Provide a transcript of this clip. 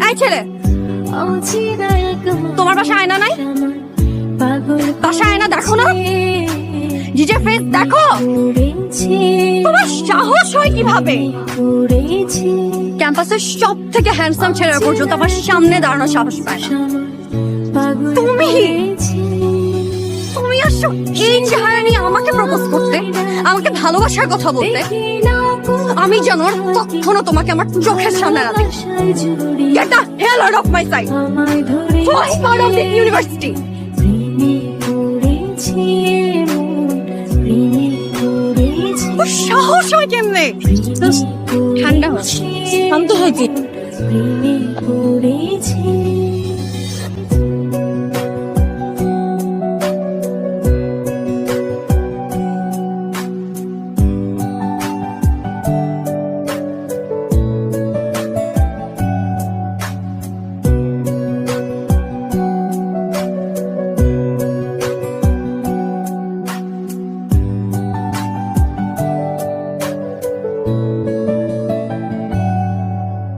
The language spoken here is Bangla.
এই ছেলে, তোমার বাসায় আয়না নাই? বাসায় আয়না দেখো না? নিজের ফেস দেখো। তোমার সাহস হয় কিভাবে ক্যাম্পাসের সব থেকে হ্যান্ডসাম ছেলেরা পর্যন্ত আমার সামনে দাঁড়ানোর সাহস পায় না? তুমি তুমি আসছো এই চেহারা নিয়ে আমাকে প্রপোজ করতে, আমাকে ভালোবাসার কথা বলতে? আমি যেন আর কখনো তোমাকে আমার চোখের সামনে না দেখি। Get the hell out of my sight! First part of this university! ওর সাহস হয় কেমনে? ঠান্ডা হচ্ছে, শান্ত হয় কি?